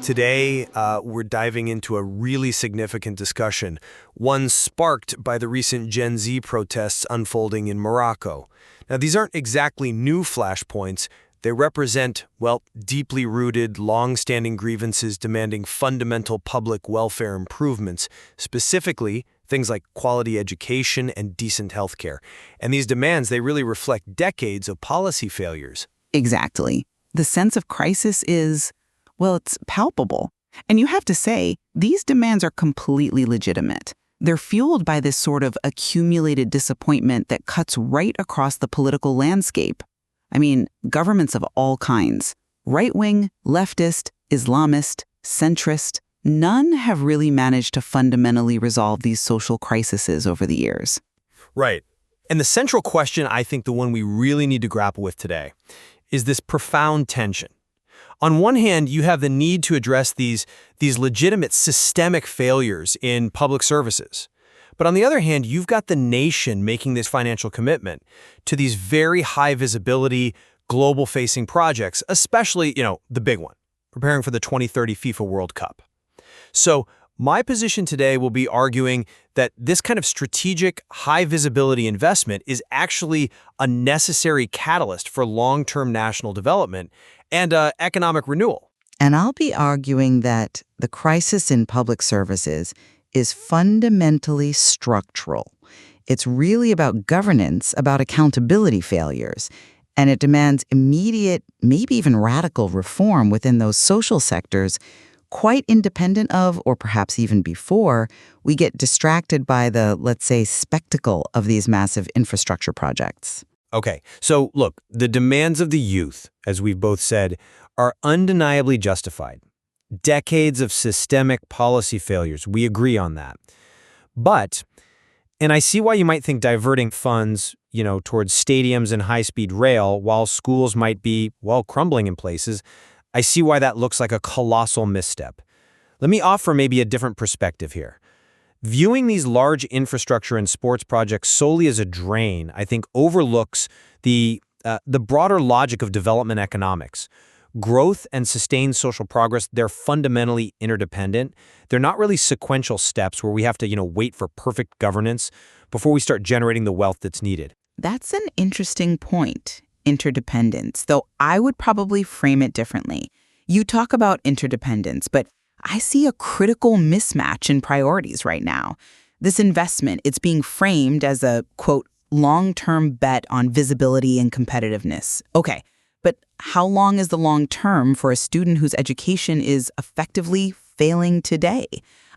Today, we're diving into a really significant discussion, one sparked by the recent Gen Z protests unfolding in Morocco. Now, these aren't exactly new flashpoints. They represent, well, deeply rooted, long-standing grievances demanding fundamental public welfare improvements, specifically things like quality education and decent healthcare. And these demands, they really reflect decades of policy failures. Exactly. The sense of crisis is, well, it's palpable. And you have to say, these demands are completely legitimate. They're fueled by this sort of accumulated disappointment that cuts right across the political landscape. I mean, governments of all kinds, right-wing, leftist, Islamist, centrist, none have really managed to fundamentally resolve these social crises over the years. Right. And the central question, I think the one we really need to grapple with today, is this profound tension. On one hand, you have the need to address these legitimate systemic failures in public services. But on the other hand, you've got the nation making this financial commitment to these very high visibility, global-facing projects, especially, the big one, preparing for the 2030 FIFA World Cup. So my position today will be arguing that this kind of strategic, high-visibility investment is actually a necessary catalyst for long-term national development and economic renewal. And I'll be arguing that the crisis in public services is fundamentally structural. It's really about governance, about accountability failures, and it demands immediate, maybe even radical reform within those social sectors, quite independent of, or perhaps even before, we get distracted by the, let's say, spectacle of these massive infrastructure projects. Okay, so look, the demands of the youth, as we've both said, are undeniably justified. Decades of systemic policy failures, we agree on that. But, and I see why you might think diverting funds, towards stadiums and high-speed rail while schools might be, well, crumbling in places, I see why that looks like a colossal misstep. Let me offer maybe a different perspective here. Viewing these large infrastructure and sports projects solely as a drain, I think, overlooks the broader logic of development economics. Growth and sustained social progress, they're fundamentally interdependent. They're not really sequential steps where we have to, wait for perfect governance before we start generating the wealth that's needed. That's an interesting point, interdependence, though I would probably frame it differently. You talk about interdependence, but I see a critical mismatch in priorities right now. This investment, it's being framed as a, quote, long-term bet on visibility and competitiveness. Okay, but how long is the long term for a student whose education is effectively failing today?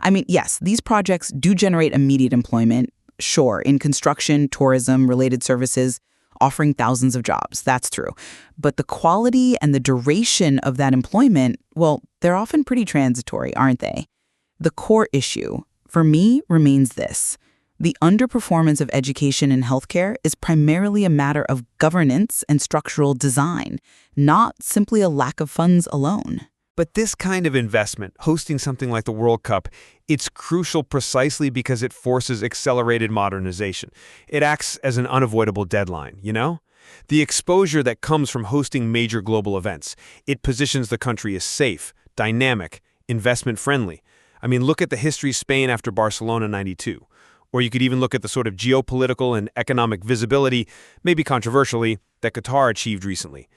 I mean, yes, these projects do generate immediate employment, sure, in construction, tourism, related services, offering thousands of jobs. That's true. But the quality and the duration of that employment, well, they're often pretty transitory, aren't they? The core issue, for me, remains this. The underperformance of education and healthcare is primarily a matter of governance and structural design, not simply a lack of funds alone. But this kind of investment, hosting something like the World Cup, it's crucial precisely because it forces accelerated modernization. It acts as an unavoidable deadline, The exposure that comes from hosting major global events, it positions the country as safe, dynamic, investment-friendly. I mean, look at the history of Spain after Barcelona '92. Or you could even look at the sort of geopolitical and economic visibility, maybe controversially, that Qatar achieved recently.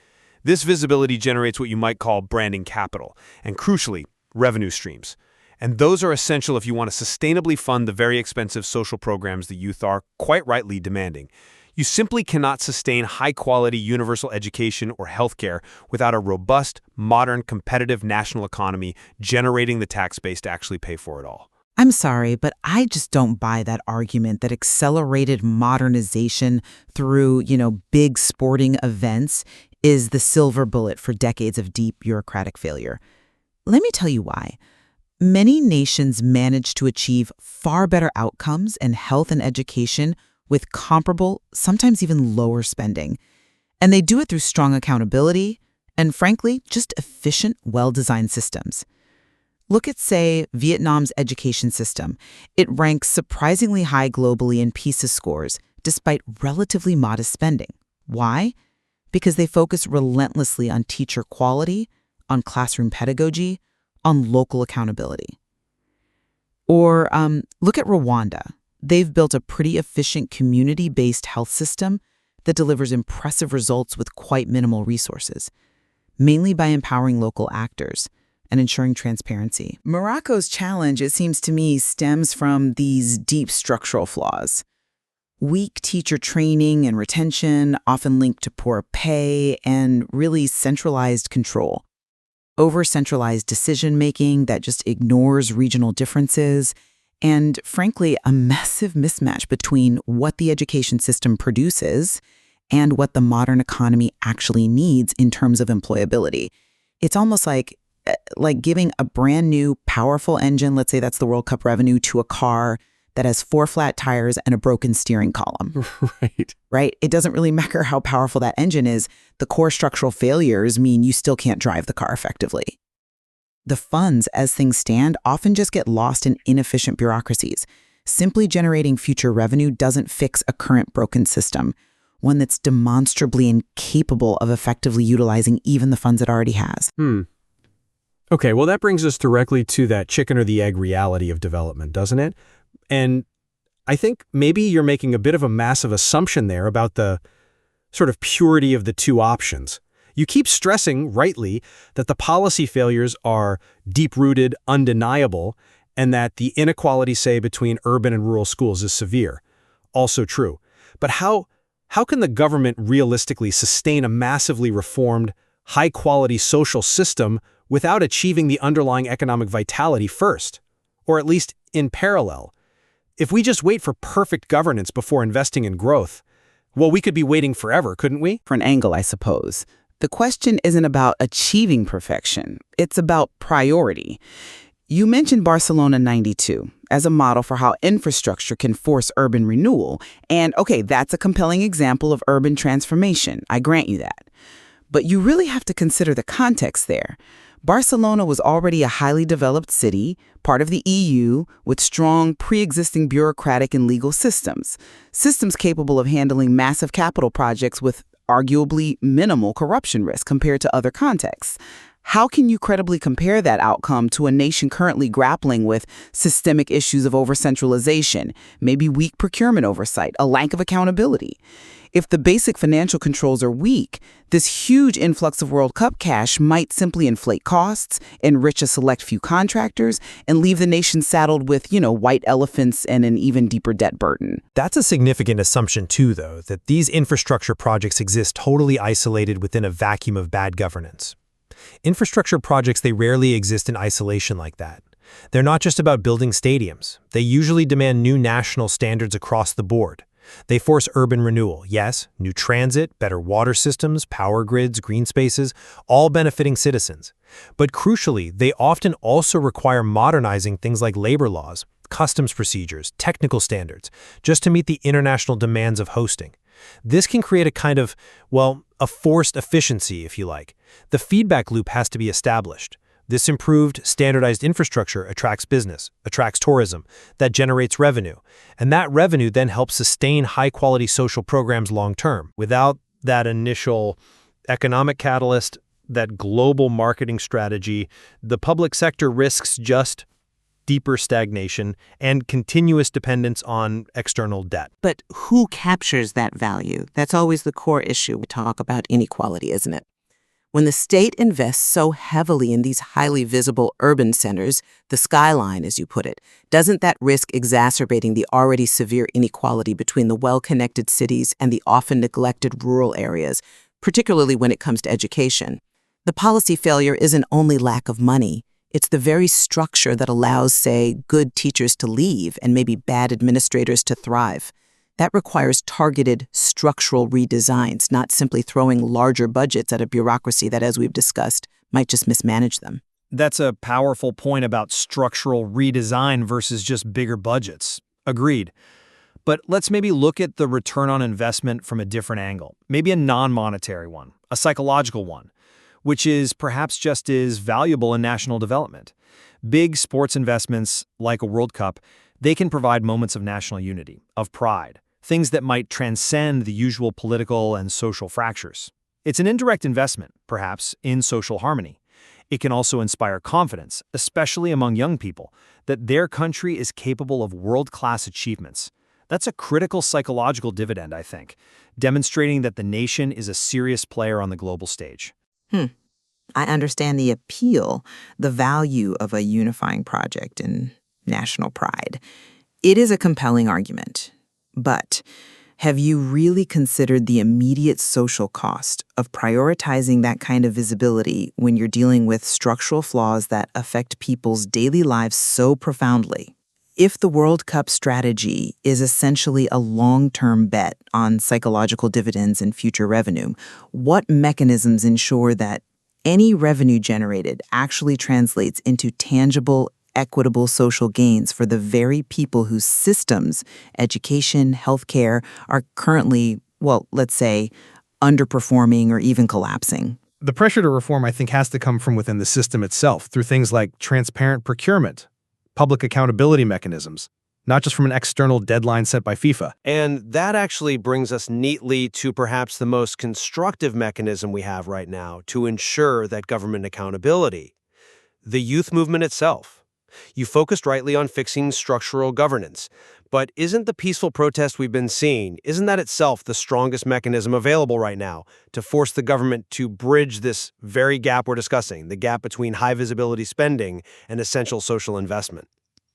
This visibility generates what you might call branding capital, and crucially, revenue streams. And those are essential if you want to sustainably fund the very expensive social programs the youth are, quite rightly, demanding. You simply cannot sustain high-quality universal education or healthcare without a robust, modern, competitive national economy generating the tax base to actually pay for it all. I'm sorry, but I just don't buy that argument that accelerated modernization through, big sporting events is the silver bullet for decades of deep bureaucratic failure. Let me tell you why. Many nations manage to achieve far better outcomes in health and education with comparable, sometimes even lower spending. And they do it through strong accountability and, frankly, just efficient, well-designed systems. Look at, say, Vietnam's education system. It ranks surprisingly high globally in PISA scores, despite relatively modest spending. Why? Because they focus relentlessly on teacher quality, on classroom pedagogy, on local accountability. Or look at Rwanda. They've built a pretty efficient community-based health system that delivers impressive results with quite minimal resources, mainly by empowering local actors and ensuring transparency. Morocco's challenge, it seems to me, stems from these deep structural flaws. Weak teacher training and retention, often linked to poor pay, and really centralized control. Over-centralized decision-making that just ignores regional differences, and frankly, a massive mismatch between what the education system produces and what the modern economy actually needs in terms of employability. It's almost like giving a brand new, powerful engine, let's say that's the World Cup revenue, to a car that has 4 flat tires and a broken steering column. Right? It doesn't really matter how powerful that engine is. The core structural failures mean you still can't drive the car effectively. The funds, as things stand, often just get lost in inefficient bureaucracies. Simply generating future revenue doesn't fix a current broken system, one that's demonstrably incapable of effectively utilizing even the funds it already has. Okay, well, that brings us directly to that chicken or the egg reality of development, doesn't it? And I think maybe you're making a bit of a massive assumption there about the sort of purity of the two options. You keep stressing, rightly, that the policy failures are deep-rooted, undeniable, and that the inequality, say, between urban and rural schools is severe. Also true. But how can the government realistically sustain a massively reformed, high-quality social system without achieving the underlying economic vitality first? Or at least in parallel? If we just wait for perfect governance before investing in growth, well, we could be waiting forever, couldn't we? For an angle, I suppose. The question isn't about achieving perfection. It's about priority. You mentioned Barcelona 92 as a model for how infrastructure can force urban renewal. And okay, that's a compelling example of urban transformation. I grant you that. But you really have to consider the context there. Barcelona was already a highly developed city, part of the EU, with strong pre-existing bureaucratic and legal systems capable of handling massive capital projects with arguably minimal corruption risk compared to other contexts. How can you credibly compare that outcome to a nation currently grappling with systemic issues of over-centralization, maybe weak procurement oversight, a lack of accountability? If the basic financial controls are weak, this huge influx of World Cup cash might simply inflate costs, enrich a select few contractors, and leave the nation saddled with, white elephants and an even deeper debt burden. That's a significant assumption, too, though, that these infrastructure projects exist totally isolated within a vacuum of bad governance. Infrastructure projects, they rarely exist in isolation like that. They're not just about building stadiums. They usually demand new national standards across the board. They force urban renewal, yes, new transit, better water systems, power grids, green spaces, all benefiting citizens. But crucially, they often also require modernizing things like labor laws, customs procedures, technical standards, just to meet the international demands of hosting. This can create a kind of, a forced efficiency, if you like. The feedback loop has to be established. This improved, standardized infrastructure attracts business, attracts tourism, that generates revenue. And that revenue then helps sustain high-quality social programs long-term. Without that initial economic catalyst, that global marketing strategy, the public sector risks just deeper stagnation and continuous dependence on external debt. But who captures that value? That's always the core issue. We talk about inequality, isn't it? When the state invests so heavily in these highly visible urban centers, the skyline, as you put it, doesn't that risk exacerbating the already severe inequality between the well-connected cities and the often neglected rural areas, particularly when it comes to education? The policy failure isn't only lack of money. It's the very structure that allows, say, good teachers to leave and maybe bad administrators to thrive. That requires targeted structural redesigns, not simply throwing larger budgets at a bureaucracy that, as we've discussed, might just mismanage them. That's a powerful point about structural redesign versus just bigger budgets. Agreed. But let's maybe look at the return on investment from a different angle, maybe a non-monetary one, a psychological one, which is perhaps just as valuable in national development. Big sports investments, like a World Cup, they can provide moments of national unity, of pride, things that might transcend the usual political and social fractures. It's an indirect investment, perhaps, in social harmony. It can also inspire confidence, especially among young people, that their country is capable of world-class achievements. That's a critical psychological dividend, I think, demonstrating that the nation is a serious player on the global stage. I understand the appeal, the value of a unifying project in national pride. It is a compelling argument. But have you really considered the immediate social cost of prioritizing that kind of visibility when you're dealing with structural flaws that affect people's daily lives so profoundly? If the World Cup strategy is essentially a long-term bet on psychological dividends and future revenue, what mechanisms ensure that any revenue generated actually translates into tangible, equitable social gains for the very people whose systems, education, healthcare, are currently, well, let's say, underperforming or even collapsing? The pressure to reform, I think, has to come from within the system itself through things like transparent procurement, public accountability mechanisms, not just from an external deadline set by FIFA. And that actually brings us neatly to perhaps the most constructive mechanism we have right now to ensure that government accountability: the youth movement itself. You focused rightly on fixing structural governance, but isn't the peaceful protest we've been seeing, isn't that itself the strongest mechanism available right now to force the government to bridge this very gap we're discussing, the gap between high visibility spending and essential social investment?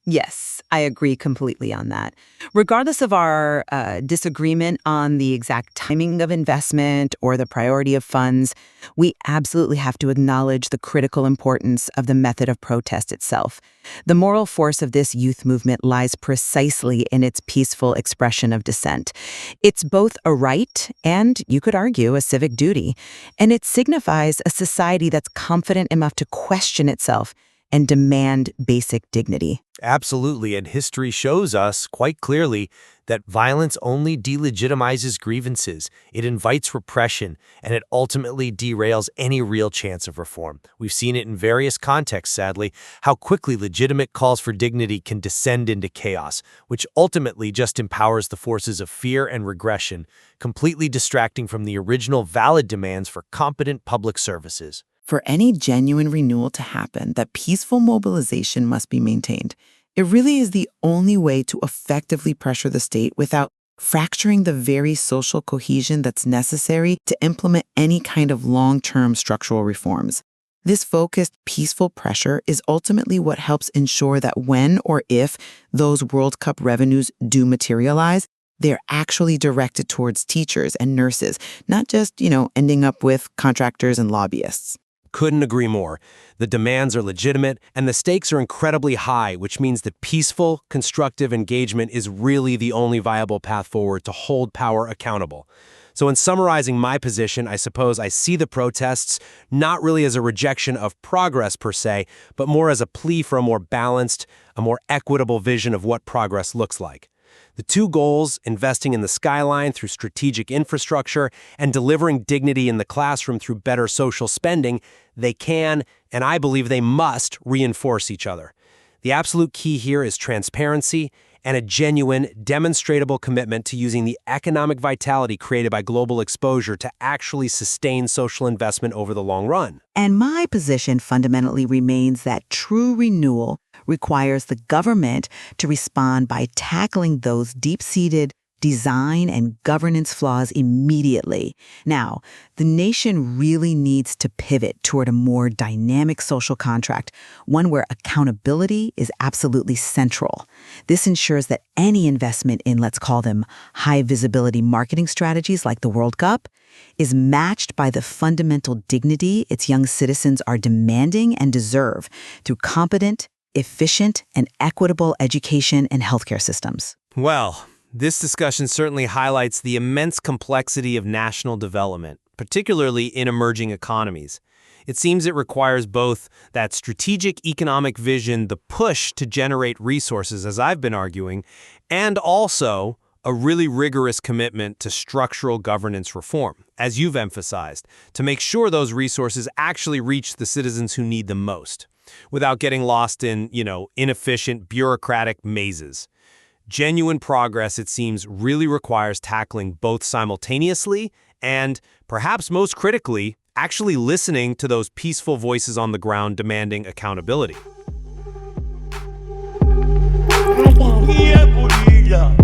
Yes, I agree completely on that. Regardless of our disagreement on the exact timing of investment or the priority of funds, we absolutely have to acknowledge the critical importance of the method of protest itself. The moral force of this youth movement lies precisely in its peaceful expression of dissent. It's both a right and, you could argue, a civic duty, and it signifies a society that's confident enough to question itself and demand basic dignity. Absolutely, and history shows us quite clearly that violence only delegitimizes grievances, it invites repression, and it ultimately derails any real chance of reform. We've seen it in various contexts, sadly, how quickly legitimate calls for dignity can descend into chaos, which ultimately just empowers the forces of fear and regression, completely distracting from the original valid demands for competent public services. For any genuine renewal to happen, that peaceful mobilization must be maintained. It really is the only way to effectively pressure the state without fracturing the very social cohesion that's necessary to implement any kind of long-term structural reforms. This focused, peaceful pressure is ultimately what helps ensure that when or if those World Cup revenues do materialize, they're actually directed towards teachers and nurses, not just, ending up with contractors and lobbyists. Couldn't agree more. The demands are legitimate, and the stakes are incredibly high, which means that peaceful, constructive engagement is really the only viable path forward to hold power accountable. So in summarizing my position, I suppose I see the protests not really as a rejection of progress per se, but more as a plea for a more balanced, a more equitable vision of what progress looks like. The two goals, investing in the skyline through strategic infrastructure and delivering dignity in the classroom through better social spending, they can, and I believe they must, reinforce each other. The absolute key here is transparency and a genuine, demonstrable commitment to using the economic vitality created by global exposure to actually sustain social investment over the long run. And my position fundamentally remains that true renewal requires the government to respond by tackling those deep-seated design and governance flaws immediately. Now, the nation really needs to pivot toward a more dynamic social contract, one where accountability is absolutely central. This ensures that any investment in, let's call them, high-visibility marketing strategies like the World Cup is matched by the fundamental dignity its young citizens are demanding and deserve through competent, efficient, and equitable education and healthcare systems. Well, this discussion certainly highlights the immense complexity of national development, particularly in emerging economies. It seems it requires both that strategic economic vision, the push to generate resources, as I've been arguing, and also a really rigorous commitment to structural governance reform, as you've emphasized, to make sure those resources actually reach the citizens who need them most, without getting lost in, inefficient bureaucratic mazes. Genuine progress, it seems, really requires tackling both simultaneously and, perhaps most critically, actually listening to those peaceful voices on the ground demanding accountability. Yeah,